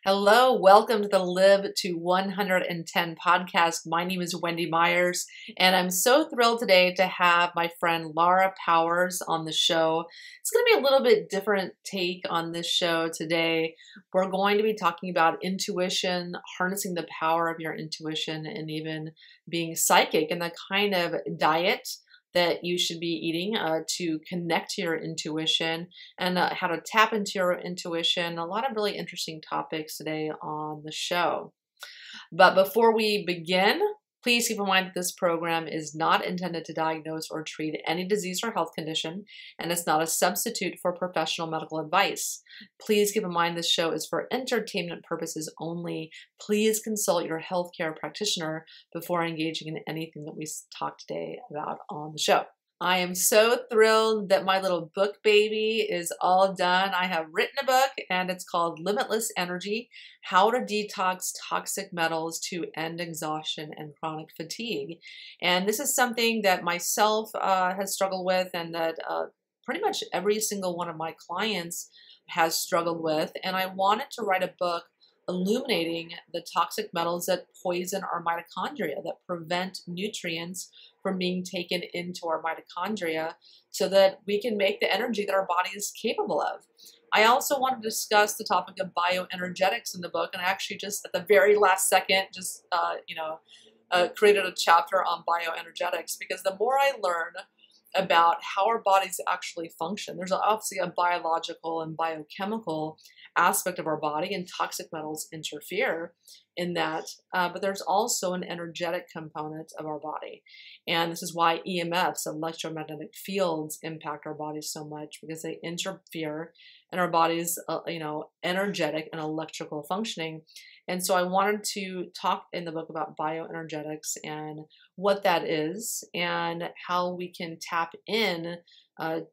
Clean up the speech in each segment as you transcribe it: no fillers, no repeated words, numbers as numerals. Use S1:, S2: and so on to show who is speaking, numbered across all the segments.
S1: Hello, welcome to the Live to 110 podcast. My name is Wendy Myers, and I'm so thrilled today to have my friend Laura Powers on the show. It's going to be a little bit different take on this show today. We're going to be talking about intuition, harnessing the power of your intuition, and even being psychic, and the kind of diet that you should be eating to connect to your intuition and how to tap into your intuition. A lot of really interesting topics today on the show. But before we begin, please keep in mind that this program is not intended to diagnose or treat any disease or health condition, and it's not a substitute for professional medical advice. Please keep in mind this show is for entertainment purposes only. Please consult your healthcare practitioner before engaging in anything that we talk today about on the show. I am so thrilled that my little book baby is all done. I have written a book and it's called Limitless Energy: How to Detox Toxic Metals to End Exhaustion and Chronic Fatigue. And this is something that myself has struggled with, and that pretty much every single one of my clients has struggled with. And I wanted to write a book illuminating the toxic metals that poison our mitochondria, that prevent nutrients from being taken into our mitochondria so that we can make the energy that our body is capable of. I also want to discuss the topic of bioenergetics in the book, and I actually just at the very last second created a chapter on bioenergetics, because the more I learn about how our bodies actually function, there's obviously a biological and biochemical aspect of our body, and toxic metals interfere in that, but there's also an energetic component of our body. And this is why EMFs, electromagnetic fields, impact our bodies so much, because they interfere in our body's energetic and electrical functioning. And so I wanted to talk in the book about bioenergetics and what that is, and how we can tap in and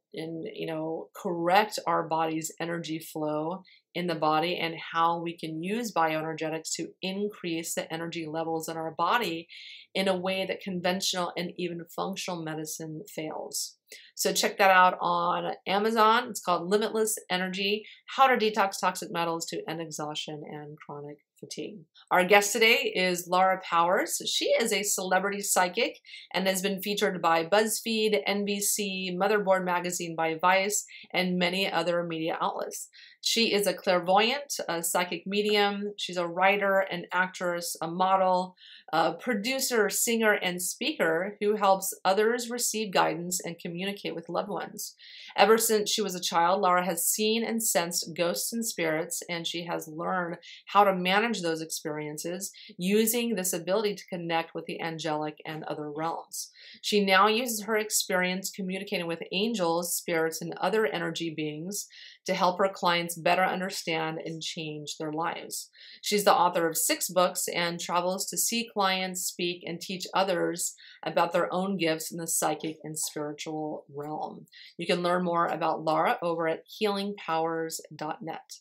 S1: correct our body's energy flow in the body, and how we can use bioenergetics to increase the energy levels in our body in a way that conventional and even functional medicine fails. So check that out on Amazon. It's called Limitless Energy: How to Detox Toxic Metals to End Exhaustion and Chronic Fatigue. Our guest today is Laura Powers. She is a celebrity psychic and has been featured by BuzzFeed, NBC, Motherboard Magazine by Vice, and many other media outlets. She is a clairvoyant, a psychic medium. She's a writer, an actress, a model, a producer, singer, and speaker who helps others receive guidance and communicate with loved ones. Ever since she was a child, Laura has seen and sensed ghosts and spirits, and she has learned how to manage those experiences using this ability to connect with the angelic and other realms. She now uses her experience communicating with angels, spirits, and other energy beings to help her clients better understand and change their lives. She's the author of 6 books and travels to see clients, speak, and teach others about their own gifts in the psychic and spiritual realm. You can learn more about Laura over at healingpowers.net.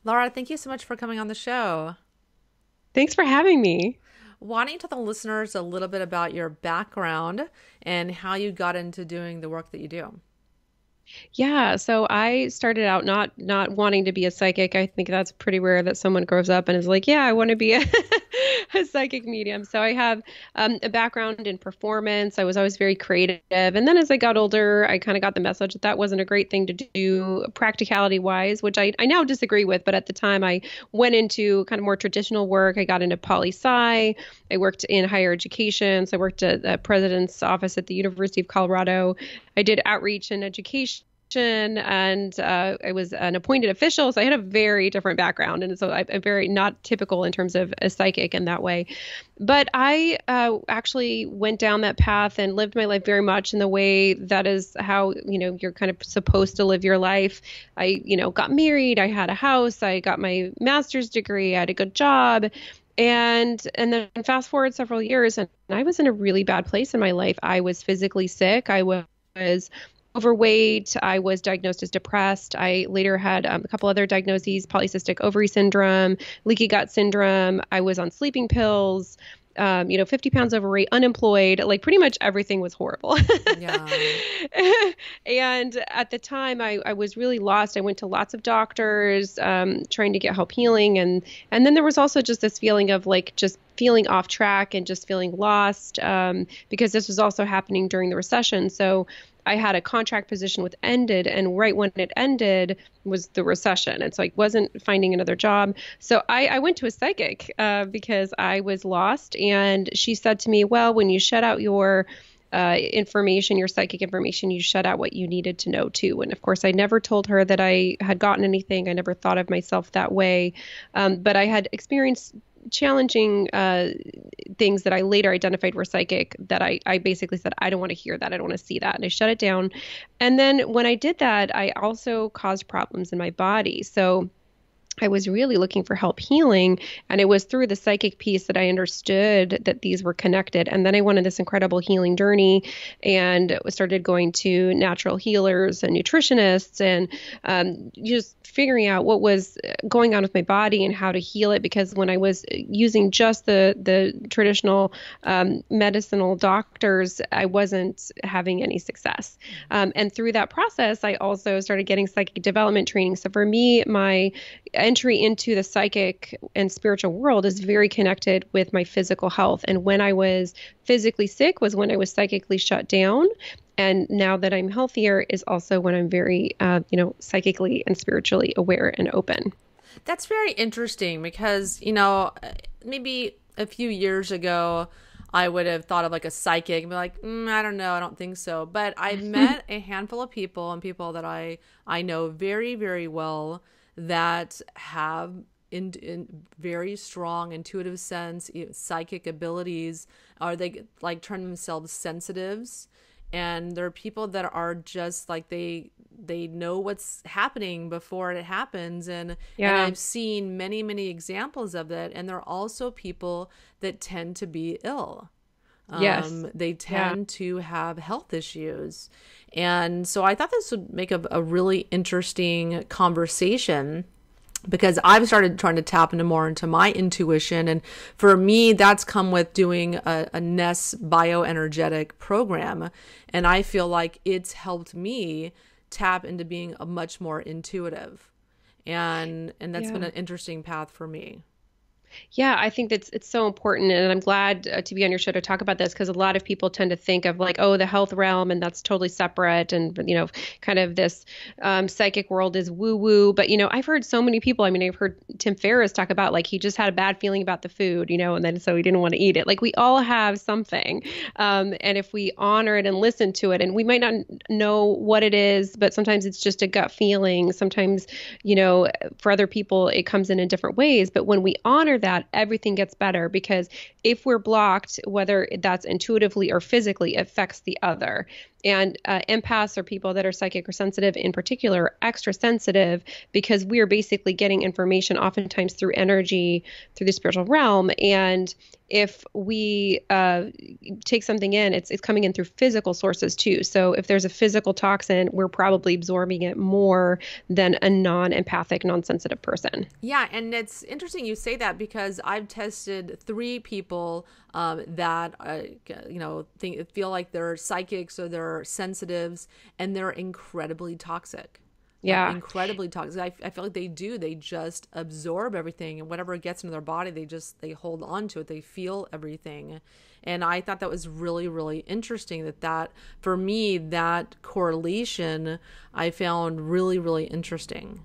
S1: Laura, thank you so much for coming on the show.
S2: Thanks for having me.
S1: Why don't you tell the listeners a little bit about your background and how you got into doing the work that you do?
S2: Yeah, so I started out not wanting to be a psychic. I think that's pretty rare that someone grows up and is like, yeah, I want to be a psychic medium. So I have a background in performance. I was always very creative. And then as I got older, I kind of got the message that wasn't a great thing to do practicality wise, which I now disagree with. But at the time, I went into kind of more traditional work. I got into poli-sci. I worked in higher education. So I worked at the president's office at the University of Colorado. I did outreach and education, and I was an appointed official. So I had a very different background. And so I'm very not typical in terms of a psychic in that way. But I actually went down that path and lived my life very much in the way that is how, you're kind of supposed to live your life. I, got married. I had a house. I got my master's degree. I had a good job. And then fast forward several years, and I was in a really bad place in my life. I was physically sick. I was overweight. I was diagnosed as depressed. I later had a couple other diagnoses: polycystic ovary syndrome, leaky gut syndrome. I was on sleeping pills. 50 pounds overweight, unemployed, like pretty much everything was horrible.
S1: Yeah.
S2: And at the time I was really lost. I went to lots of doctors, trying to get help healing. And then there was also just this feeling of like just feeling off track and just feeling lost, because this was also happening during the recession. So I had a contract position with ended, and right when it ended was the recession. And so I wasn't finding another job. So I went to a psychic, because I was lost. And she said to me, well, when you shut out your information, your psychic information, you shut out what you needed to know too. And of course, I never told her that I had gotten anything. I never thought of myself that way. But I had experienced challenging things that I later identified were psychic, that I basically said, I don't want to hear that. I don't want to see that. And I shut it down. And then when I did that, I also caused problems in my body. So I was really looking for help healing. And it was through the psychic piece that I understood that these were connected. And then I went on this incredible healing journey and started going to natural healers and nutritionists, and just figuring out what was going on with my body and how to heal it. Because when I was using just the traditional medicinal doctors, I wasn't having any success. And through that process, I also started getting psychic development training. So for me, my entry into the psychic and spiritual world is very connected with my physical health. And when I was physically sick was when I was psychically shut down. And now that I'm healthier is also when I'm very, psychically and spiritually aware and open.
S1: That's very interesting because, maybe a few years ago, I would have thought of like a psychic and be like, I don't know, I don't think so. But I met a handful of people and people that I know very, very well that have in very strong intuitive sense, psychic abilities, or they like term themselves sensitives. And there are people that are just like they know what's happening before it happens. And I've seen many, many examples of that. And there are also people that tend to be ill.
S2: Yes.
S1: They tend to have health issues. And so I thought this would make a really interesting conversation, because I've started trying to tap more into my intuition. And for me, that's come with doing a NES bioenergetic program. And I feel like it's helped me tap into being a much more intuitive. And that's been an interesting path for me.
S2: Yeah, I think it's so important. And I'm glad to be on your show to talk about this, because a lot of people tend to think of like, oh, the health realm, and that's totally separate. And, kind of this psychic world is woo woo. But, I've heard so many people. I mean, I've heard Tim Ferriss talk about like he just had a bad feeling about the food, and then so he didn't want to eat it. Like we all have something. And if we honor it and listen to it, and we might not know what it is, but sometimes it's just a gut feeling. Sometimes, for other people, it comes in different ways. But when we honor that, everything gets better, because if we're blocked, whether that's intuitively or physically, it affects the other. And empaths, or people that are psychic or sensitive in particular, are extra sensitive because we are basically getting information oftentimes through energy, through the spiritual realm. And if we take something in, it's coming in through physical sources too. So if there's a physical toxin, we're probably absorbing it more than a non-empathic, non-sensitive person.
S1: Yeah, and it's interesting you say that, because I've tested 3 people that feel like they're psychics or they're sensitives, and they're incredibly toxic.
S2: Yeah.
S1: Incredibly toxic. I feel like they just absorb everything, and whatever gets into their body, they hold on to it. They feel everything. And I thought that was really, really interesting that for me, that correlation I found really, really interesting.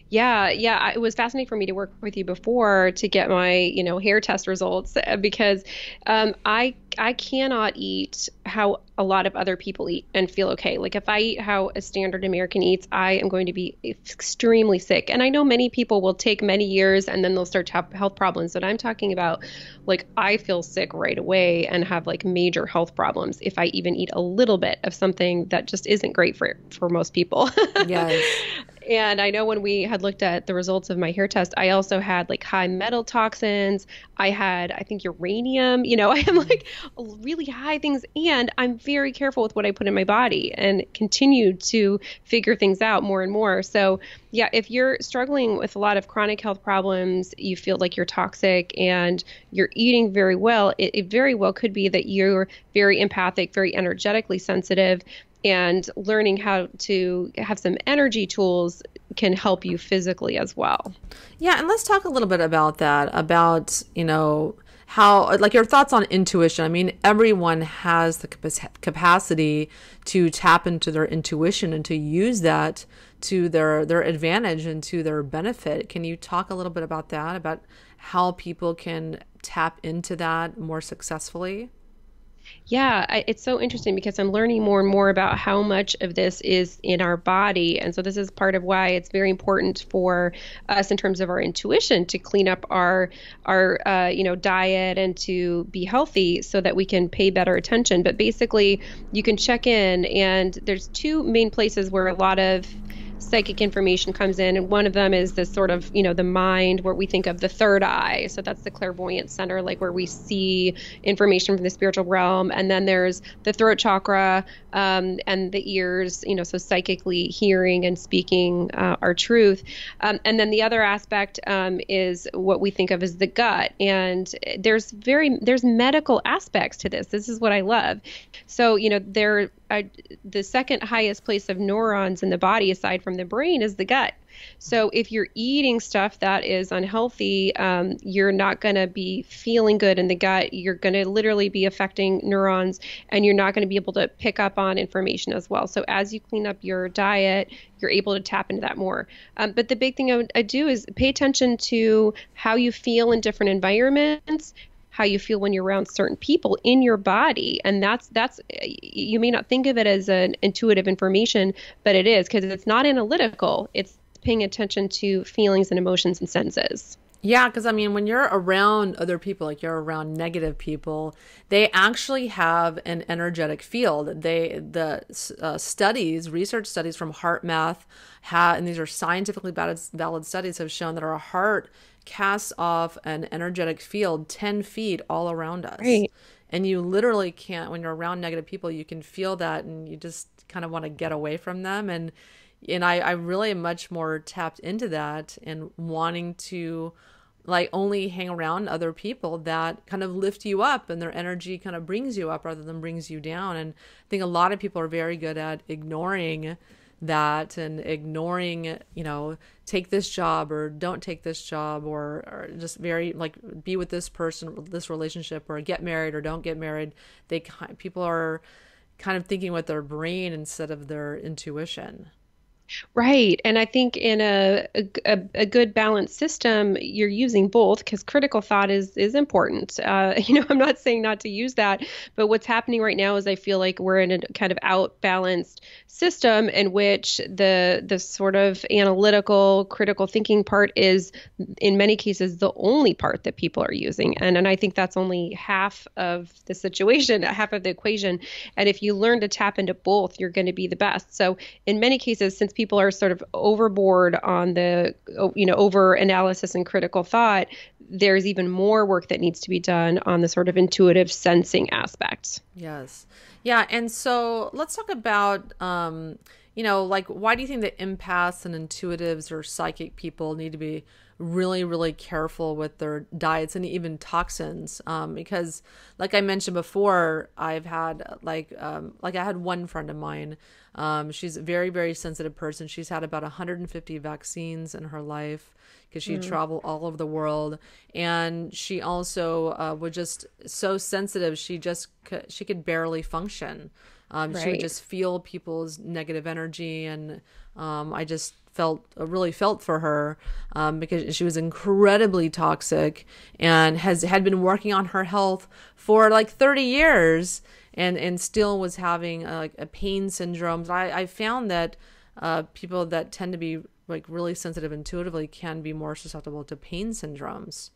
S2: Yeah, it was fascinating for me to work with you before to get my, hair test results, because I cannot eat how a lot of other people eat and feel okay. Like if I eat how a standard American eats, I am going to be extremely sick. And I know many people will take many years and then they'll start to have health problems. But I'm talking about like I feel sick right away and have like major health problems if I even eat a little bit of something that just isn't great for most people.
S1: Yes.
S2: And I know when we had looked at the results of my hair test, I also had like high metal toxins. I had, I think, uranium. I am like really high things. And I'm very careful with what I put in my body and continue to figure things out more and more. So, yeah, if you're struggling with a lot of chronic health problems, you feel like you're toxic and you're eating very well, it very well could be that you're very empathic, very energetically sensitive, and learning how to have some energy tools can help you physically as well.
S1: Yeah, and let's talk a little bit about that, about, how, like your thoughts on intuition. I mean, everyone has the capacity to tap into their intuition and to use that to their advantage and to their benefit. Can you talk a little bit about that, about how people can tap into that more successfully?
S2: Yeah, it's so interesting because I'm learning more and more about how much of this is in our body. And so this is part of why it's very important for us in terms of our intuition to clean up our diet and to be healthy so that we can pay better attention. But basically, you can check in, and there's two main places where a lot of psychic information comes in, and one of them is this sort of the mind, where we think of the third eye. So that's the clairvoyant center, like where we see information from the spiritual realm. And then there's the throat chakra, and the ears, so psychically hearing and speaking our truth. And then the other aspect is what we think of as the gut. And there's medical aspects to this. This is what I love. So the second highest place of neurons in the body, aside from the brain, is the gut. So if you're eating stuff that is unhealthy, you're not going to be feeling good in the gut. You're going to literally be affecting neurons, and you're not going to be able to pick up on information as well. So as you clean up your diet, you're able to tap into that more. But the big thing I do is pay attention to how you feel in different environments, how you feel when you're around certain people in your body. And that's you may not think of it as an intuitive information, but it is, because it's not analytical. It's paying attention to feelings and emotions and senses.
S1: Yeah, because I mean, when you're around other people, like you're around negative people, they actually have an energetic field. Research studies from heart math, and these are scientifically valid studies, have shown that our heart casts off an energetic field 10 feet all around us.
S2: Right.
S1: And you literally can't, when you're around negative people, you can feel that, and you just kind of want to get away from them. And I really am much more tapped into that, and wanting to like only hang around other people that kind of lift you up, and their energy kind of brings you up rather than brings you down. And I think a lot of people are very good at ignoring that, and ignoring, take this job or don't take this job, or just very like be with this person, this relationship, or get married or don't get married. People are kind of thinking with their brain instead of their intuition.
S2: Right. And I think in a good balanced system, you're using both, because critical thought is important. I'm not saying not to use that, but what's happening right now is I feel like we're in a kind of outbalanced system in which the sort of analytical, critical thinking part is in many cases the only part that people are using. And I think that's only half of the situation, half of the equation. And if you learn to tap into both, you're going to be the best. So in many cases, since people are sort of overboard on the, over analysis and critical thought, there's even more work that needs to be done on the sort of intuitive sensing aspects.
S1: Yes. Yeah. And so let's talk about, like, why do you think that empaths and intuitives or psychic people need to be really, really careful with their diets and even toxins? Because like I mentioned before, I've had I had one friend of mine. She's a very, very sensitive person. She's had about 150 vaccines in her life because she traveled all over the world. And she also was just so sensitive. She could barely function. She would just feel people's negative energy. And I just really felt for her because she was incredibly toxic and had been working on her health for like 30 years. And still was having like a pain syndrome. I found that people that tend to be like really sensitive intuitively can be more susceptible to pain syndromes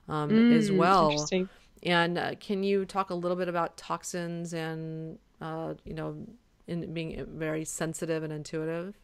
S1: as well.
S2: Interesting.
S1: And can you talk a little bit about toxins and in being very sensitive and intuitive?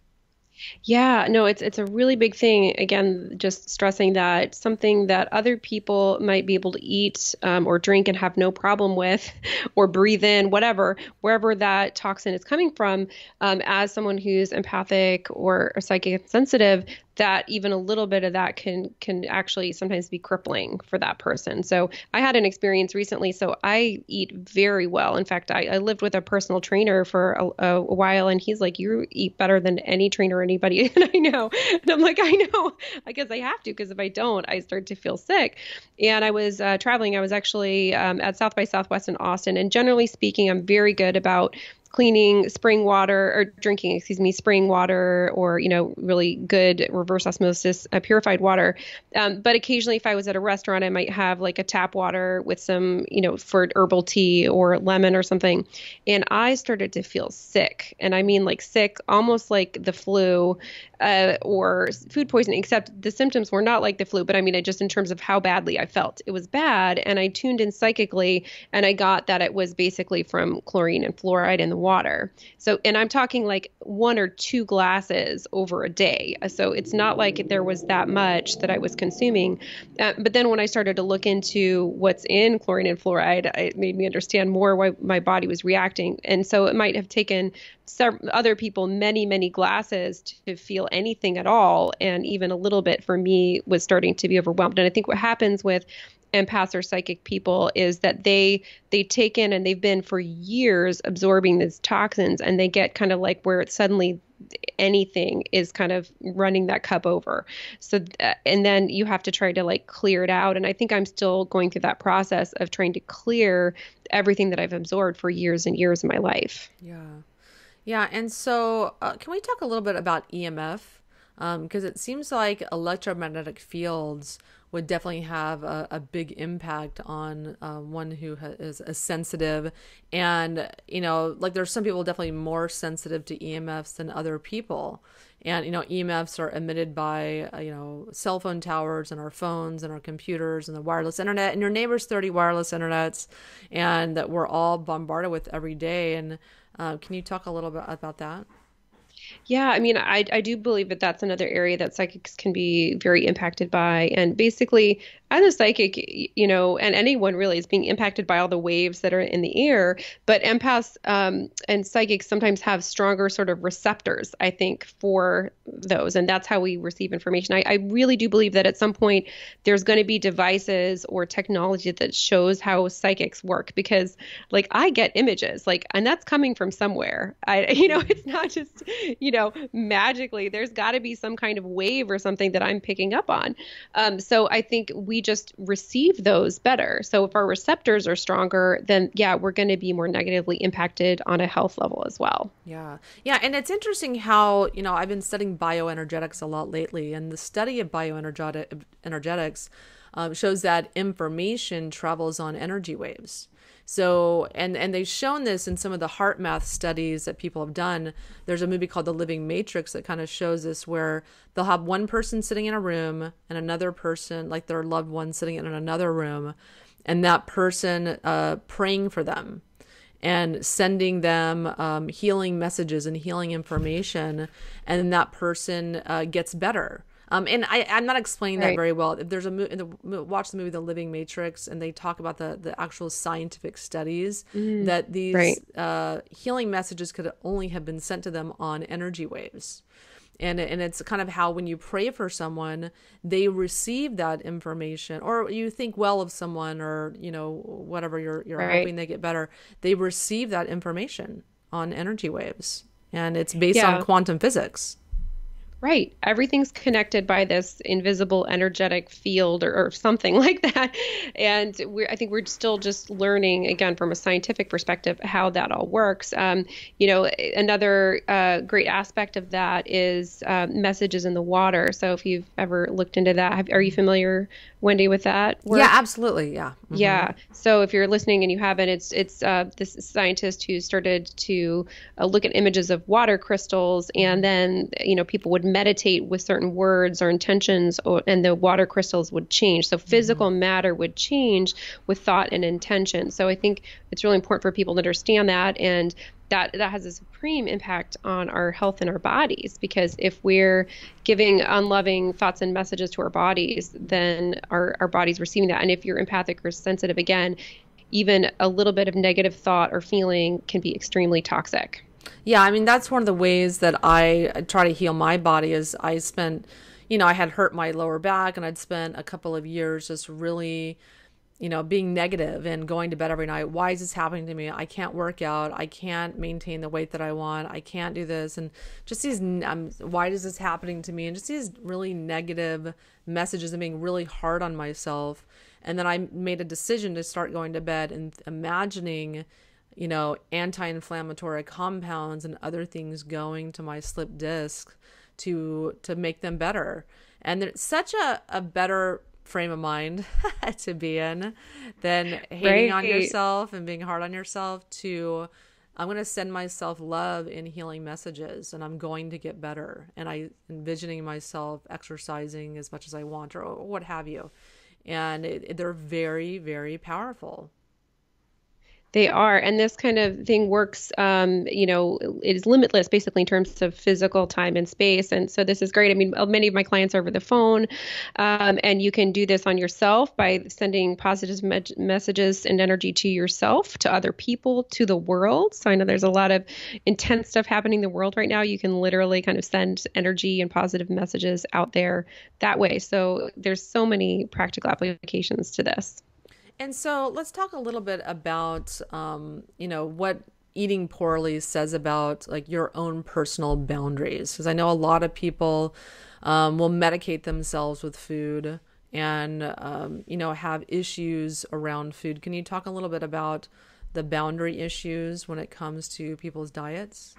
S2: Yeah, no, it's a really big thing. Again, just stressing that something that other people might be able to eat or drink and have no problem with, or breathe in, whatever, wherever that toxin is coming from, as someone who's empathic or psychic sensitive, that even a little bit of that can actually sometimes be crippling for that person. So I had an experience recently. So I eat very well. In fact, I lived with a personal trainer for a while, and he's like, "You eat better than any trainer, anybody." And I know, and I'm like, "I know, I guess I have to, because if I don't, I start to feel sick." And I was traveling. I was actually at South by Southwest in Austin, and generally speaking, I'm very good about cleaning spring water or drinking, excuse me, spring water, or, really good reverse osmosis purified water. But occasionally if I was at a restaurant, I might have like a tap water with some, for herbal tea or lemon or something. And I started to feel sick. And I mean like sick, almost like the flu, or food poisoning, except the symptoms were not like the flu, but I mean, just in terms of how badly I felt, it was bad. And I tuned in psychically, and I got that it was basically from chlorine and fluoride in the water. So, and I'm talking like 1 or 2 glasses over a day. So it's not like there was that much that I was consuming. But then when I started to look into what's in chlorine and fluoride, it made me understand more why my body was reacting. And so it might have taken other people many, many glasses to feel anything at all. And even a little bit for me was starting to be overwhelmed. And I think what happens with empaths or psychic people is that they take in, and they've been for years absorbing these toxins, and they get kind of like where it's suddenly anything is kind of running that cup over. So, and then you have to try to like clear it out. And I think I'm still going through that process of trying to clear everything that I've absorbed for years and years of my life.
S1: Yeah. Yeah. And so can we talk a little bit about EMF? Because it seems like electromagnetic fields would definitely have a big impact on one who is a sensitive. And, like there's some people definitely more sensitive to EMFs than other people. And, EMFs are emitted by, cell phone towers and our phones and our computers and the wireless internet and your neighbor's 30 wireless internets, and that we're all bombarded with every day. And can you talk a little bit about that?
S2: Yeah, I mean, I do believe that that's another area that psychics can be very impacted by. And basically, as a psychic, and anyone really is being impacted by all the waves that are in the air. But empaths and psychics sometimes have stronger sort of receptors, I think, for those. And that's how we receive information. I really do believe that at some point there's going to be devices or technology that shows how psychics work, because like I get images, like, and that's coming from somewhere. It's not just, magically. There's got to be some kind of wave or something that I'm picking up on. So I think we just receive those better. So if our receptors are stronger, then yeah, we're going to be more negatively impacted on a health level as well.
S1: Yeah. Yeah. And it's interesting how, I've been studying bioenergetics a lot lately, and the study of bioenergetics shows that information travels on energy waves. So, and they've shown this in some of the heart math studies that people have done. There's a movie called The Living Matrix that kind of shows this, where they'll have one person sitting in a room and another person, like their loved one, sitting in another room, and that person praying for them and sending them healing messages and healing information, and then that person gets better. And I'm not explaining that very well. There's watch the movie The Living Matrix, and they talk about the actual scientific studies that these healing messages could only have been sent to them on energy waves. And it's kind of how when you pray for someone, they receive that information, or you think well of someone, or whatever you're hoping they get better. They receive that information on energy waves, and it's based on quantum physics.
S2: Right. Everything's connected by this invisible energetic field or something like that. And I think we're still just learning, again, from a scientific perspective, how that all works. Another great aspect of that is messages in the water. So if you've ever looked into that, are you familiar, Wendy, with that work?
S1: Yeah, absolutely. Yeah. Mm-hmm.
S2: Yeah. So if you're listening and you haven't, it's this scientist who started to look at images of water crystals, and then, people would meditate with certain words or intentions, and the water crystals would change. So physical matter would change with thought and intention. So I think it's really important for people to understand that. And that has a supreme impact on our health and our bodies, because if we're giving unloving thoughts and messages to our bodies, then our body's receiving that. And if you're empathic or sensitive, again, even a little bit of negative thought or feeling can be extremely toxic.
S1: Yeah, I mean, that's one of the ways that I try to heal my body is I spent, I had hurt my lower back, and I'd spent a couple of years just really, being negative and going to bed every night. Why is this happening to me? I can't work out. I can't maintain the weight that I want. I can't do this. And just these, why is this happening to me? And just these really negative messages and being really hard on myself. And then I made a decision to start going to bed and imagining, anti-inflammatory compounds and other things going to my slip disc to make them better. And it's such a better frame of mind to be in than hating on yourself and being hard on yourself to, I'm going to send myself love and healing messages, and I'm going to get better. And I envisioning myself exercising as much as I want, or what have you. And they're very, very powerful.
S2: They are. And this kind of thing works, it is limitless basically in terms of physical time and space. And so this is great. I mean, many of my clients are over the phone, and you can do this on yourself by sending positive messages and energy to yourself, to other people, to the world. So I know there's a lot of intense stuff happening in the world right now. You can literally kind of send energy and positive messages out there that way. So there's so many practical applications to this.
S1: And so let's talk a little bit about, what eating poorly says about like your own personal boundaries. Because I know a lot of people will medicate themselves with food and, have issues around food. Can you talk a little bit about the boundary issues when it comes to people's diets?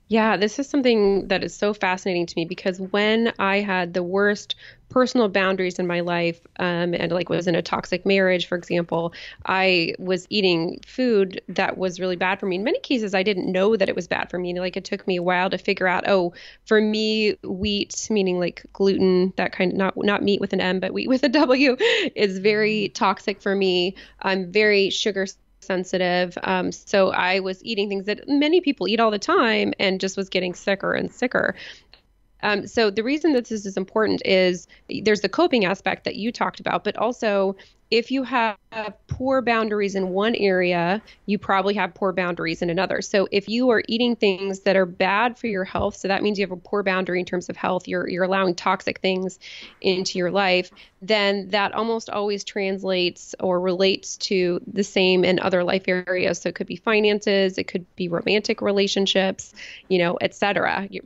S2: Yeah, this is something that is so fascinating to me, because when I had the worst personal boundaries in my life, and like was in a toxic marriage, for example, I was eating food that was really bad for me. In many cases, I didn't know that it was bad for me. Like it took me a while to figure out, oh, for me, wheat, meaning like gluten, that kind of, not meat with an M, but wheat with a W, is very toxic for me. I'm very sugar sensitive. So I was eating things that many people eat all the time and just was getting sicker and sicker. So the reason that this is important is there's the coping aspect that you talked about, but also if you have poor boundaries in one area, you probably have poor boundaries in another. So if you are eating things that are bad for your health, so that means you have a poor boundary in terms of health, you're allowing toxic things into your life, then that almost always translates or relates to the same in other life areas. So it could be finances, it could be romantic relationships, et cetera, your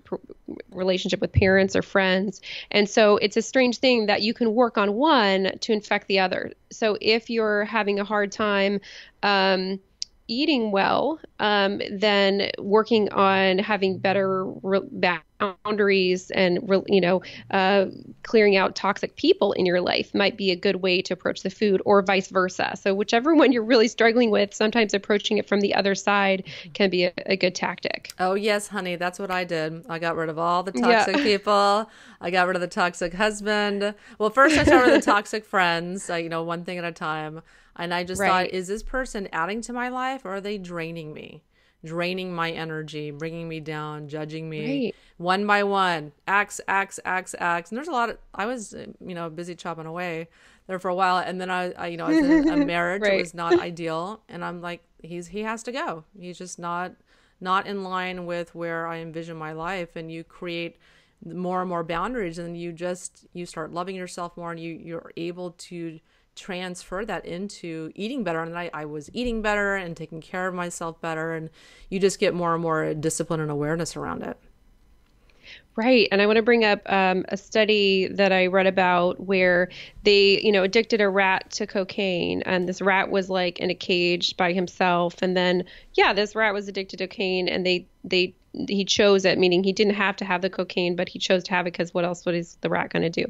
S2: relationship with parents or friends. And so it's a strange thing that you can work on one to infect the other. So if you're having a hard time eating well, then working on having better boundaries and, clearing out toxic people in your life might be a good way to approach the food, or vice versa. So whichever one you're really struggling with, sometimes approaching it from the other side can be a good tactic.
S1: Oh, yes, honey. That's what I did. I got rid of all the toxic people. I got rid of the toxic husband. Well, first I started with the toxic friends, one thing at a time. And I just thought, is this person adding to my life, or are they draining me? Draining my energy, bringing me down, judging me one by one, X. And there's a lot of, I was, busy chopping away there for a while. And then I was in a marriage. It was not ideal. And I'm like, he has to go. He's just not in line with where I envision my life. And you create more and more boundaries, and you start loving yourself more, and you're able to transfer that into eating better. And I was eating better and taking care of myself better, and you just get more and more discipline and awareness around it.
S2: Right. And I want to bring up a study that I read about where they, addicted a rat to cocaine, and this rat was like in a cage by himself. And then, this rat was addicted to cocaine, and he chose it, meaning he didn't have to have the cocaine, but he chose to have it because what else is the rat going to do?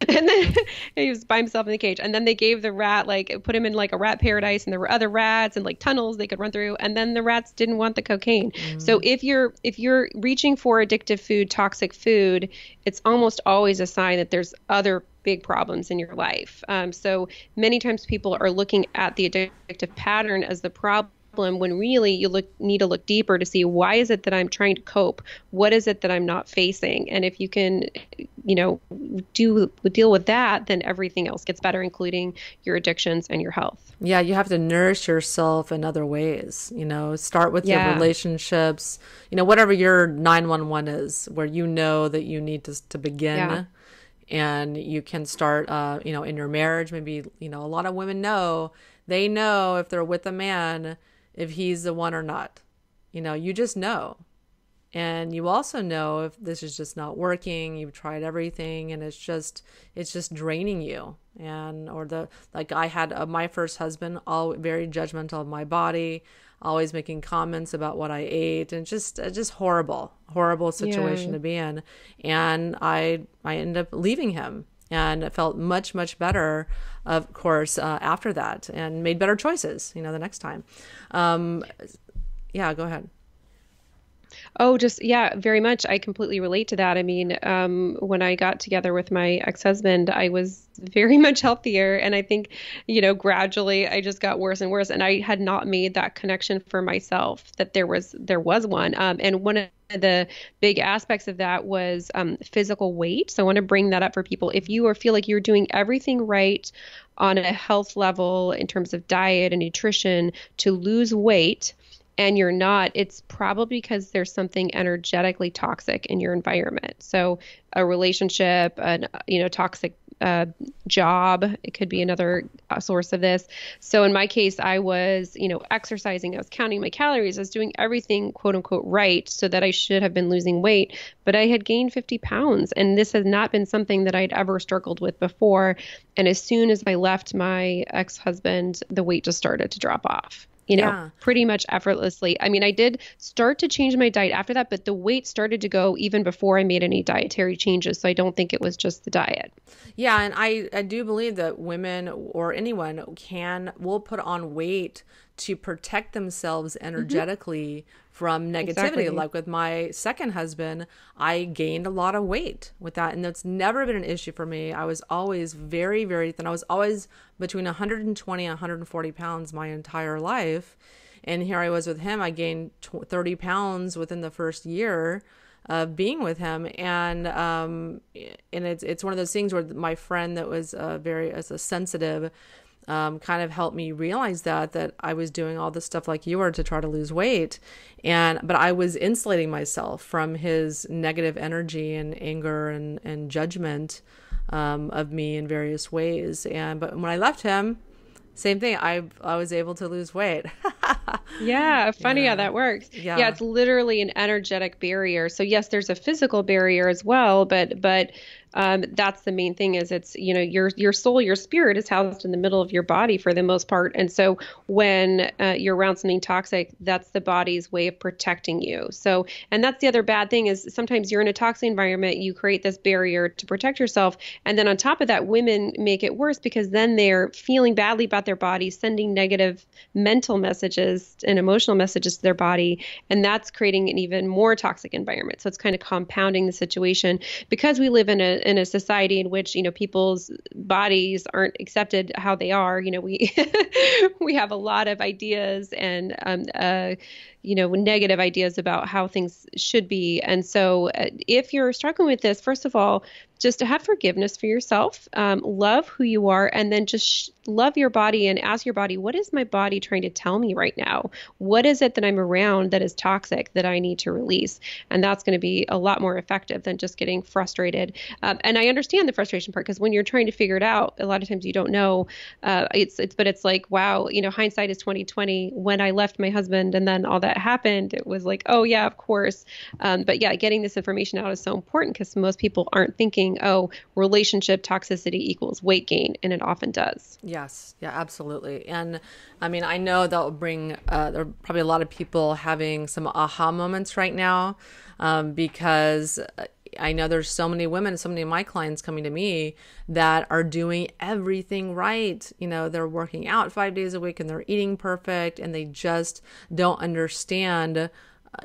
S2: And then he was by himself in the cage. And then they gave the rat, put him in like a rat paradise, and there were other rats and like tunnels they could run through. And then the rats didn't want the cocaine. So if you're reaching for addictive food, toxic food, it's almost always a sign that there's other big problems in your life. So many times people are looking at the addictive pattern as the problem, when really need to look deeper to see, why is it that I'm trying to cope? What is it that I'm not facing? And if you can, you know, deal with that, then everything else gets better, including your addictions and your health.
S1: Yeah, you have to nourish yourself in other ways. Start with your
S2: Yeah.
S1: relationships, whatever your 911 is, where you know that you need to
S2: Yeah.
S1: begin. And you can start, in your marriage. Maybe, a lot of women they know if they're with a man, if he's the one or not. You just know. And you also know if this is just not working, you've tried everything and it's just draining you. And, like I had my first husband, all very judgmental of my body, always making comments about what I ate, and just horrible situation
S2: Yeah.
S1: to be in. And I ended up leaving him, and it felt much, much better, of course, after that, and made better choices, the next time. Yeah, go ahead.
S2: Oh, just, yeah, very much. I completely relate to that. I mean, when I got together with my ex-husband, I was very much healthier. And I think, gradually I just got worse and worse. And I had not made that connection for myself that there was one. And one of the big aspects of that was physical weight. So I want to bring that up for people. If you feel like you're doing everything right on a health level in terms of diet and nutrition to lose weight, and you're not, it's probably because there's something energetically toxic in your environment. So a relationship, toxic job, it could be another source of this. So in my case, I was, exercising, I was counting my calories, I was doing everything quote unquote right, so that I should have been losing weight, but I had gained 50 pounds. And this has not been something that I'd ever struggled with before. And as soon as I left my ex-husband, the weight just started to drop off.
S1: Yeah.
S2: Pretty much effortlessly. I mean, I did start to change my diet after that, but the weight started to go even before I made any dietary changes. So I don't think it was just the diet.
S1: Yeah, and I do believe that women or anyone will put on weight to protect themselves energetically from negativity.
S2: Exactly.
S1: Like with my second husband, I gained a lot of weight with that, and that's never been an issue for me. I was always very, very thin. I was always between 120 and 140 pounds my entire life. And here I was with him. I gained 30 pounds within the first year of being with him. And it's one of those things where my friend that was as a sensitive, kind of helped me realize that I was doing all this stuff like you were to try to lose weight. But I was insulating myself from his negative energy and anger and judgment, of me in various ways. But when I left him, same thing. I was able to lose weight.
S2: Yeah, funny how that works.
S1: Yeah.
S2: Yeah, it's literally an energetic barrier. So yes, there's a physical barrier as well, but that's the main thing. Is it's, your soul, your spirit is housed in the middle of your body for the most part. And so when you're around something toxic, that's the body's way of protecting you. So, and that's the other bad thing, is sometimes you're in a toxic environment, you create this barrier to protect yourself. And then on top of that, women make it worse, because then they're feeling badly about their body, sending negative mental messages and emotional messages to their body. And that's creating an even more toxic environment. So it's kind of compounding the situation, because we live in a society in which, people's bodies aren't accepted how they are. We we have a lot of ideas and negative ideas about how things should be. And so if you're struggling with this, first of all, just to have forgiveness for yourself, love who you are, and then just love your body and ask your body, what is my body trying to tell me right now? What is it that I'm around that is toxic that I need to release? And that's going to be a lot more effective than just getting frustrated. And I understand the frustration part, because when you're trying to figure it out, a lot of times you don't know. But it's like, wow, hindsight is 2020. When I left my husband and then all that happened, it was like, oh yeah, of course. But yeah, getting this information out is so important, because most people aren't thinking, oh, relationship toxicity equals weight gain, and it often does.
S1: Yes. Yeah, absolutely. And I mean, I know that will bring, there are probably a lot of people having some aha moments right now, because I know there's so many women, so many of my clients coming to me that are doing everything right. They're working out 5 days a week and they're eating perfect, and they just don't understand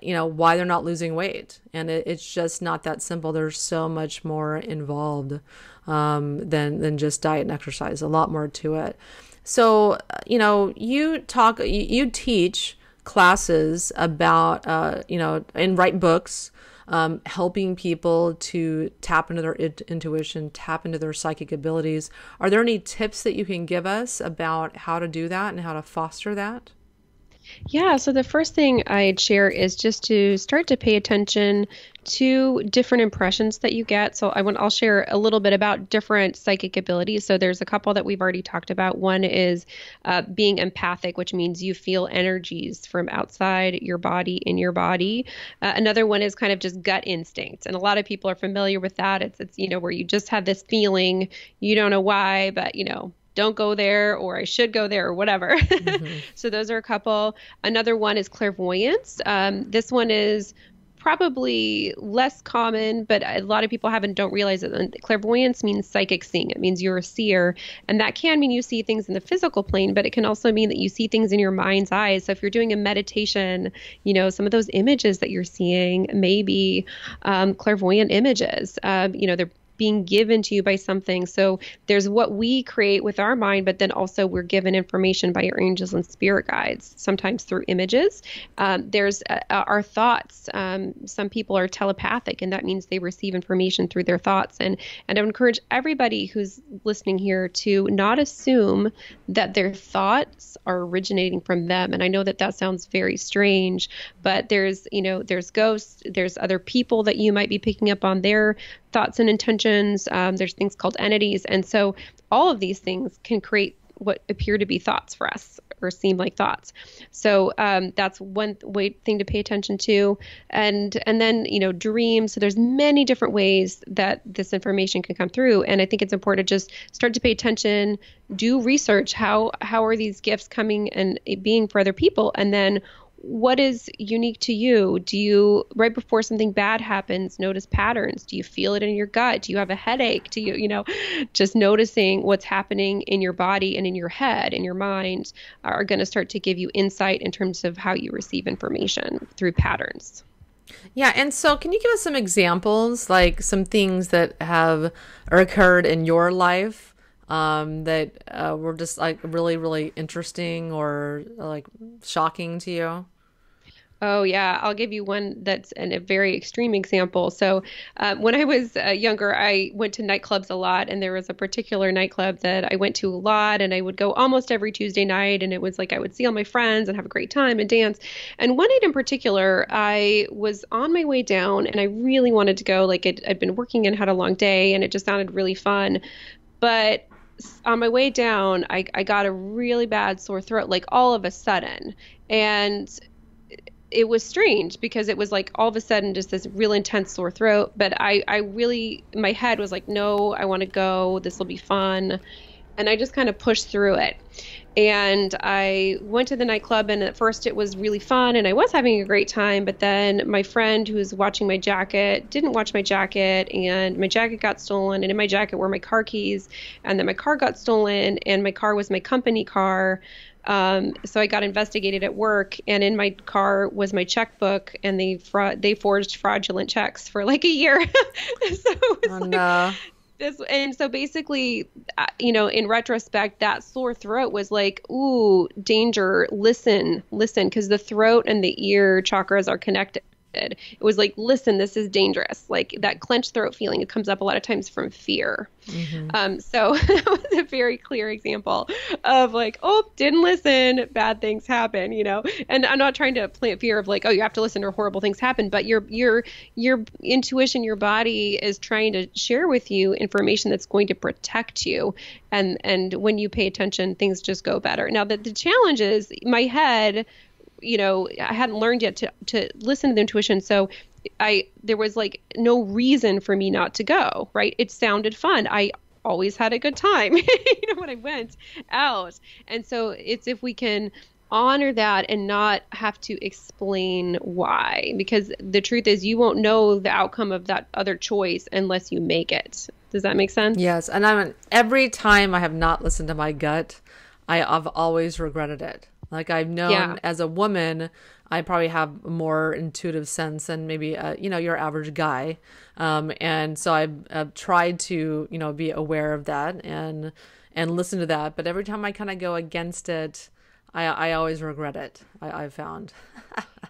S1: why they're not losing weight. And it's just not that simple. There's so much more involved than just diet and exercise, a lot more to it. So, you teach classes about, and write books, helping people to tap into their intuition, tap into their psychic abilities. Are there any tips that you can give us about how to do that and how to foster that?
S2: Yeah, so the first thing I'd share is just to start to pay attention to different impressions that you get. So I'll share a little bit about different psychic abilities. So there's a couple that we've already talked about. One is being empathic, which means you feel energies from outside your body in your body. Another one is kind of just gut instinct, and a lot of people are familiar with that. It's where you just have this feeling, you don't know why, but don't go there, or I should go there, or whatever. Mm-hmm. So those are a couple. Another one is clairvoyance. This one is probably less common, but a lot of people don't realize it. And clairvoyance means psychic seeing. It means you're a seer. And that can mean you see things in the physical plane, but it can also mean that you see things in your mind's eyes. So if you're doing a meditation, some of those images that you're seeing may be clairvoyant images. They're being given to you by something. So there's what we create with our mind, but then also we're given information by your angels and spirit guides, sometimes through images. There's our thoughts. Some people are telepathic, and that means they receive information through their thoughts. And I would encourage everybody who's listening here to not assume that their thoughts are originating from them. And I know that sounds very strange, but there's ghosts, there's other people that you might be picking up on their thoughts and intentions. There's things called entities. And so all of these things can create what appear to be thoughts for us or seem like thoughts. So that's one thing to pay attention to. And then, dreams. So there's many different ways that this information can come through. And I think it's important to just start to pay attention, do research. How are these gifts coming and being for other people? And then what is unique to you? Do you, right before something bad happens, notice patterns? Do you feel it in your gut? Do you have a headache? Do you, just noticing what's happening in your body and in your head, in your mind, are going to start to give you insight in terms of how you receive information through patterns.
S1: Yeah. And so can you give us some examples, like some things that have occurred in your life that were just like really, really interesting or like shocking to you?
S2: Oh, yeah. I'll give you one that's a very extreme example. So when I was younger, I went to nightclubs a lot, and there was a particular nightclub that I went to a lot, and I would go almost every Tuesday night, and it was like I would see all my friends and have a great time and dance. And one night in particular, I was on my way down, and I really wanted to go. Like I'd been working and had a long day, and it just sounded really fun. But on my way down, I got a really bad sore throat, like all of a sudden. And it was strange because it was like all of a sudden just this real intense sore throat. But I really, my head was like, no, I want to go. This will be fun. And I just kind of pushed through it. And I went to the nightclub, and at first it was really fun and I was having a great time. But then my friend who was watching my jacket didn't watch my jacket, and my jacket got stolen. And in my jacket were my car keys, and then my car got stolen, and my car was my company car. So I got investigated at work, and in my car was my checkbook, and they forged fraudulent checks for like a year. So it was no. And so basically, in retrospect, that sore throat was like, ooh, danger, listen, because the throat and the ear chakras are connected. It was like, listen, this is dangerous. Like that clenched throat feeling, it comes up a lot of times from fear. Mm-hmm. So that was a very clear example of like, oh, didn't listen, bad things happen, and I'm not trying to plant fear of like, oh, you have to listen or horrible things happen, but your intuition, your body is trying to share with you information that's going to protect you. And when you pay attention, things just go better. Now the challenge is my head, I hadn't learned yet to listen to the intuition. So there was like no reason for me not to go, right? It sounded fun. I always had a good time, when I went out. And so it's if we can honor that and not have to explain why, because the truth is you won't know the outcome of that other choice unless you make it. Does that make sense?
S1: Yes. And every time I have not listened to my gut, I've always regretted it. Like I've known as a woman, I probably have a more intuitive sense than maybe, your average guy. And so I've tried to, be aware of that and listen to that. But every time I kind of go against it, I always regret it. I've found.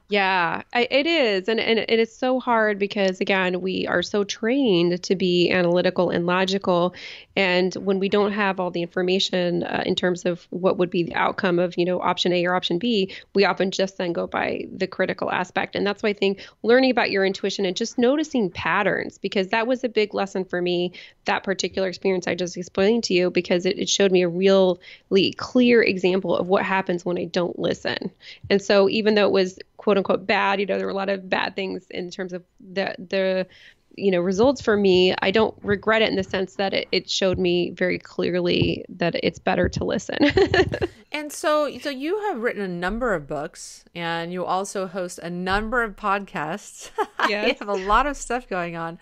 S2: Yeah, it is. And it is so hard because, again, we are so trained to be analytical and logical. And when we don't have all the information in terms of what would be the outcome of, option A or option B, we often just then go by the critical aspect. And that's why I think learning about your intuition and just noticing patterns, because that was a big lesson for me, that particular experience I just explained to you, because it showed me a really clear example of what happens when I don't listen. And so even though it was quote unquote bad, there were a lot of bad things in terms of the results for me, I don't regret it in the sense that it showed me very clearly that it's better to listen.
S1: And so you have written a number of books, and you also host a number of podcasts.
S2: Yes.
S1: You have a lot of stuff going on.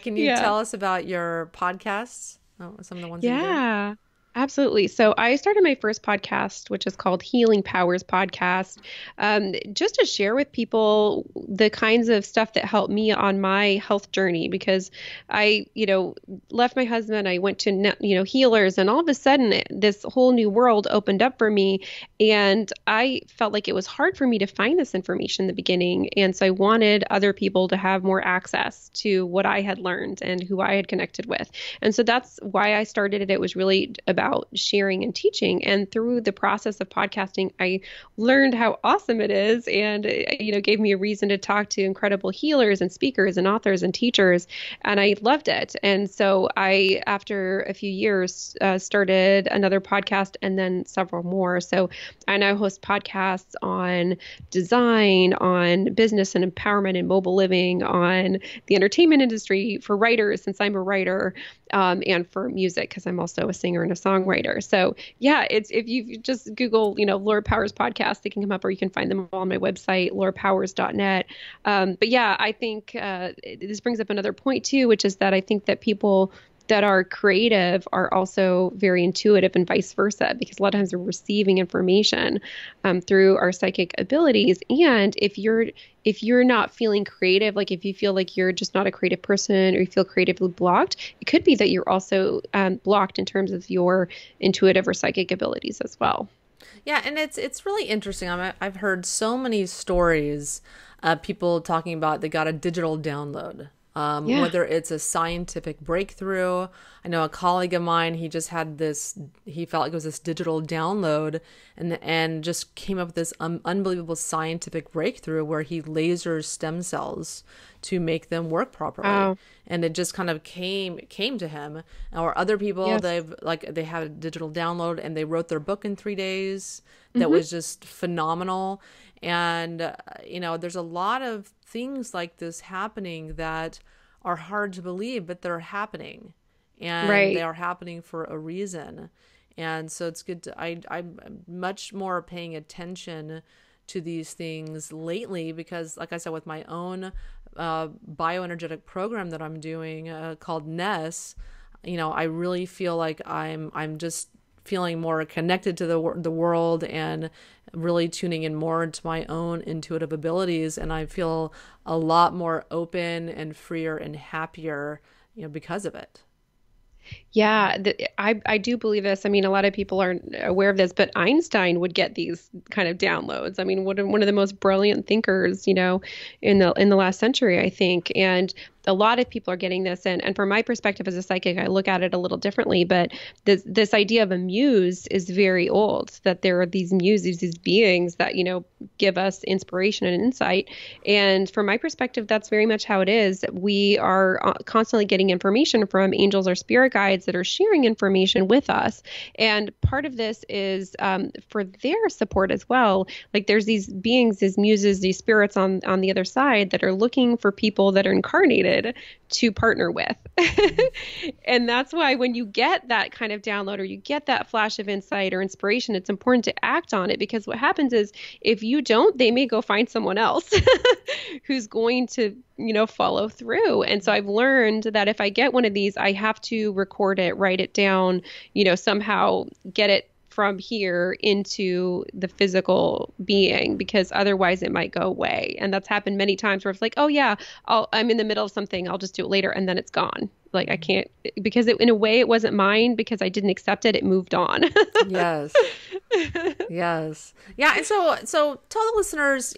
S1: Can you tell us about your podcasts? Some of the ones that you do?
S2: Yeah. Absolutely. So I started my first podcast, which is called Healing Powers Podcast, just to share with people the kinds of stuff that helped me on my health journey, because I, left my husband, I went to, healers, and all of a sudden this whole new world opened up for me. And I felt like it was hard for me to find this information in the beginning. And so I wanted other people to have more access to what I had learned and who I had connected with. And so that's why I started it. It was really about sharing and teaching. And through the process of podcasting, I learned how awesome it is, and gave me a reason to talk to incredible healers and speakers and authors and teachers. And I loved it. And so I, after a few years, started another podcast and then several more. So I now host podcasts on design, on business and empowerment and mobile living, on the entertainment industry, for writers, since I'm a writer, and for music, because I'm also a singer and a songwriter. So yeah, if you just Google, Laura Powers podcast, they can come up, or you can find them all on my website, laurapowers.net. But yeah, I think this brings up another point too, which is that I think that people that are creative are also very intuitive, and vice versa, because a lot of times we're receiving information through our psychic abilities. And if you're not feeling creative, like if you feel like you're just not a creative person, or you feel creatively blocked, it could be that you're also blocked in terms of your intuitive or psychic abilities as well.
S1: Yeah, and it's really interesting. I've heard so many stories of people talking about they got a digital download. Whether it's a scientific breakthrough. I know a colleague of mine, he just had he felt like it was this digital download, and just came up with this unbelievable scientific breakthrough where he lasers stem cells to make them work properly. Wow. And it just kind of came to him. Or other people, yes, they had a digital download and they wrote their book in 3 days. That was just phenomenal. And, there's a lot of things like this happening that are hard to believe, but they're happening, and they are happening for a reason. And so it's good I'm much more paying attention to these things lately, because like I said, with my own bioenergetic program that I'm doing called Ness, I really feel like I'm just feeling more connected to the world, and really tuning in more into my own intuitive abilities. And I feel a lot more open and freer and happier, because of it.
S2: Yeah, I do believe this. I mean, a lot of people aren't aware of this, but Einstein would get these kind of downloads. I mean, one of the most brilliant thinkers, in the last century, I think. And a lot of people are getting this. And from my perspective as a psychic, I look at it a little differently. But this idea of a muse is very old, that there are these muses, these beings that, give us inspiration and insight. And from my perspective, that's very much how it is. We are constantly getting information from angels or spirit guides that are sharing information with us. And part of this is for their support as well. Like there's these beings, these muses, these spirits on the other side that are looking for people that are incarnated to partner with. And that's why when you get that kind of download, or you get that flash of insight or inspiration, it's important to act on it, because what happens is if you don't, they may go find someone else who's going to, follow through. And so I've learned that if I get one of these, I have to record it, write it down, somehow get it from here into the physical being, because otherwise it might go away. And that's happened many times where it's like, oh yeah, I'm in the middle of something, I'll just do it later, and then it's gone. Like I can't, because in a way it wasn't mine because I didn't accept it. It moved on.
S3: Yes. Yes. Yeah. And so tell the listeners,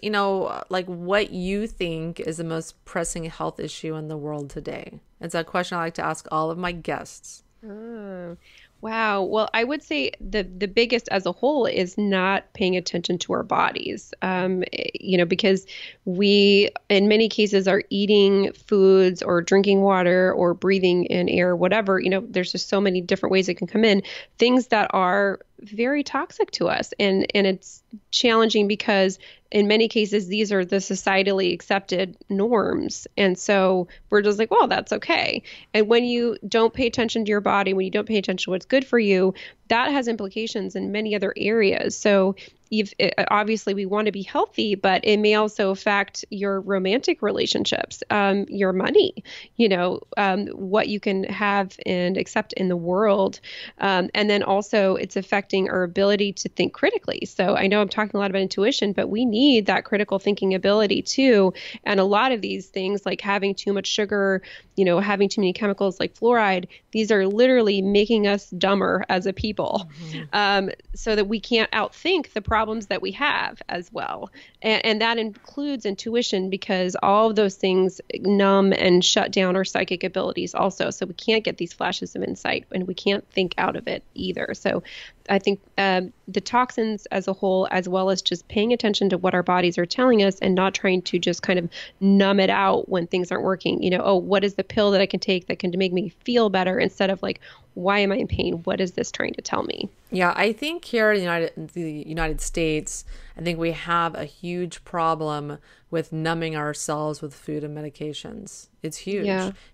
S3: like what you think is the most pressing health issue in the world today. It's a question I like to ask all of my guests.
S2: Oh, wow. Well, I would say the biggest as a whole is not paying attention to our bodies. Because we, in many cases, are eating foods or drinking water or breathing in air, whatever. There's just so many different ways it can come in, things that are very toxic to us. And it's challenging because in many cases, these are the societally accepted norms. And so we're just like, well, that's okay. And when you don't pay attention to your body, when you don't pay attention to what's good for you, that has implications in many other areas. So obviously we want to be healthy, but it may also affect your romantic relationships, your money, what you can have and accept in the world. And then also it's affecting our ability to think critically. So I know I'm talking a lot about intuition, but we need that critical thinking ability too. And a lot of these things like having too much sugar, having too many chemicals like fluoride, these are literally making us dumber as a people, so that we can't outthink the problems that we have as well. And that includes intuition, because all of those things numb and shut down our psychic abilities also. So we can't get these flashes of insight, and we can't think out of it either. So I think the toxins as a whole, as well as just paying attention to what our bodies are telling us and not trying to just kind of numb it out when things aren't working. What is the pill that I can take that can make me feel better, instead of like, why am I in pain? What is this trying to tell me?
S3: Yeah, I think here in the United States, I think we have a huge problem with numbing ourselves with food and medications. It's huge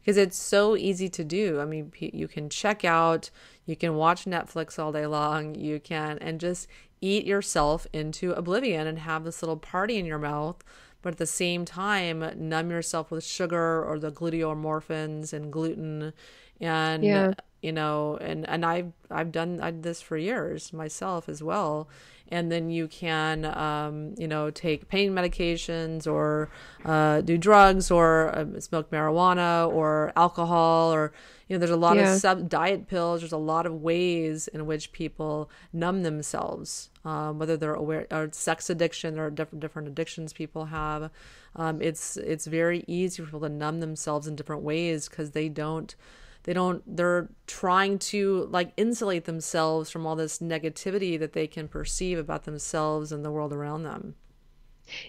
S3: because it's so easy to do. I mean, you can check out, you can watch Netflix all day long, and just eat yourself into oblivion and have this little party in your mouth. But at the same time, numb yourself with sugar or the gluteomorphins and gluten. And, and I've done this for years myself as well. And then you can, take pain medications or do drugs or smoke marijuana or alcohol, or, there's a lot of diet pills. There's a lot of ways in which people numb themselves, whether they're aware or sex addiction or different addictions people have. It's very easy for people to numb themselves in different ways because they're trying to like insulate themselves from all this negativity that they can perceive about themselves and the world around them.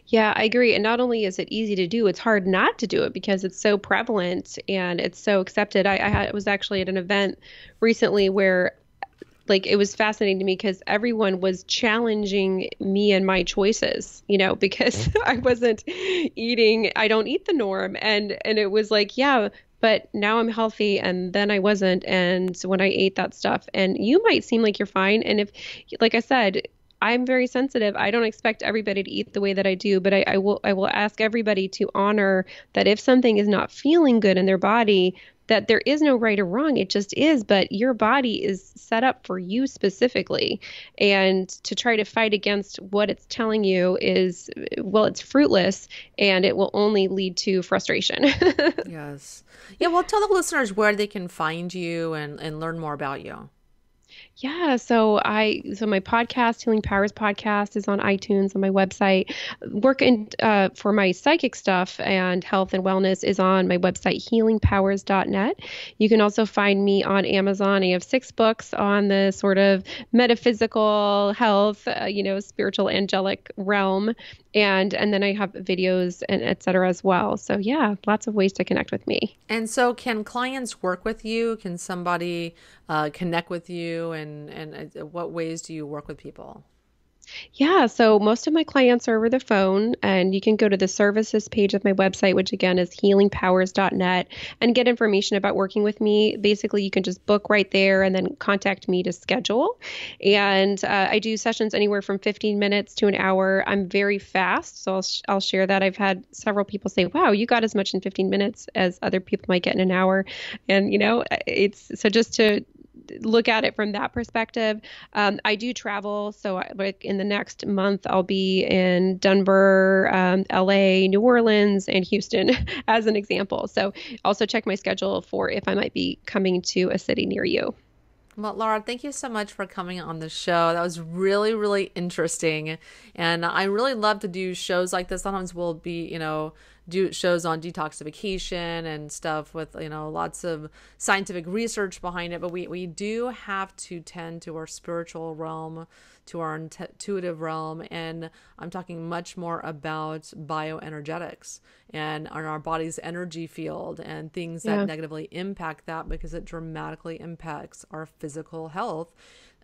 S2: Yeah, I agree. And not only is it easy to do, it's hard not to do it because it's so prevalent and it's so accepted. I was actually at an event recently where it was fascinating to me because everyone was challenging me and my choices, because I wasn't eating, I don't eat the norm. And it was like, yeah, but now I'm healthy and then I wasn't. And so when I ate that stuff, and you might seem like you're fine. And if, like I said, I'm very sensitive. I don't expect everybody to eat the way that I do, but I will ask everybody to honor that if something is not feeling good in their body, that there is no right or wrong. It just is. But your body is set up for you specifically. And to try to fight against what it's telling you is, well, it's fruitless and it will only lead to frustration.
S3: Yes. Yeah. Well, tell the listeners where they can find you and learn more about you.
S2: Yeah, so my podcast, Healing Powers podcast, is on iTunes on my website. Working for my psychic stuff and health and wellness is on my website, healingpowers.net. You can also find me on Amazon. I have 6 books on the sort of metaphysical health, spiritual angelic realm. And then I have videos and et cetera as well. So yeah, lots of ways to connect with me.
S3: And so can clients work with you? Can somebody connect with you? And what ways do you work with people?
S2: Yeah, so most of my clients are over the phone, and you can go to the services page of my website, which again is healingpowers.net, and get information about working with me. Basically, you can just book right there and then contact me to schedule. And I do sessions anywhere from 15 minutes to an hour. I'm very fast, so I'll share that. I've had several people say, wow, you got as much in 15 minutes as other people might get in an hour. And, it's so just to look at it from that perspective. I do travel. So like in the next month, I'll be in Denver, LA, New Orleans, and Houston as an example. So also check my schedule for if I might be coming to a city near you.
S3: Well, Laura, thank you so much for coming on the show. That was really, really interesting. And I really love to do shows like this. Sometimes we'll be, do shows on detoxification and stuff with, lots of scientific research behind it. But we do have to tend to our spiritual realm, to our intuitive realm. And I'm talking much more about bioenergetics and on our body's energy field and things that negatively impact that, because it dramatically impacts our physical health.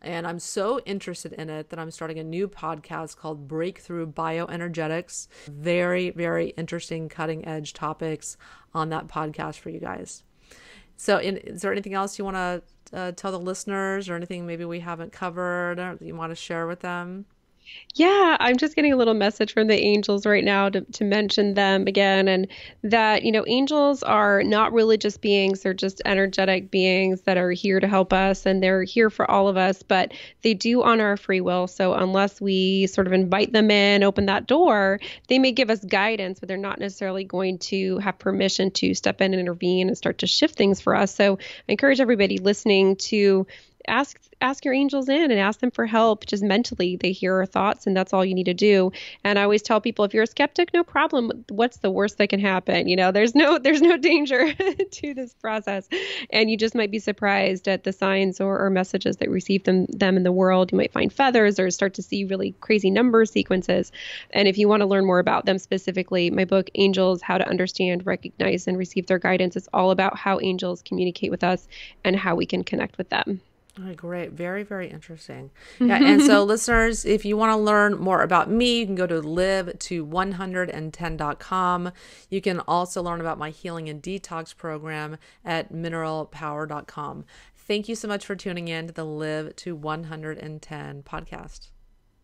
S3: And I'm so interested in it that I'm starting a new podcast called Breakthrough Bioenergetics. Very, very interesting, cutting edge topics on that podcast for you guys. So is there anything else you want to tell the listeners, or anything maybe we haven't covered or that you want to share with them?
S2: Yeah, I'm just getting a little message from the angels right now to mention them again, and that, angels are not religious beings. They're just energetic beings that are here to help us, and they're here for all of us, but they do honor our free will. So unless we sort of invite them in, open that door, they may give us guidance, but they're not necessarily going to have permission to step in and intervene and start to shift things for us. So I encourage everybody listening to ask your angels in and ask them for help. Just mentally, they hear our thoughts, and that's all you need to do. And I always tell people, if you're a skeptic, no problem. What's the worst that can happen? There's no danger to this process, and you just might be surprised at the signs or messages that receive them in the world. You might find feathers or start to see really crazy number sequences. And if you want to learn more about them specifically, my book, Angels: How to Understand, Recognize, and Receive Their Guidance, is all about how angels communicate with us and how we can connect with them.
S3: Oh, great. Very, very interesting. Yeah. And so listeners, if you want to learn more about me, you can go to live to110.com. You can also learn about my healing and detox program at mineralpower.com. Thank you so much for tuning in to the Live to 110 podcast.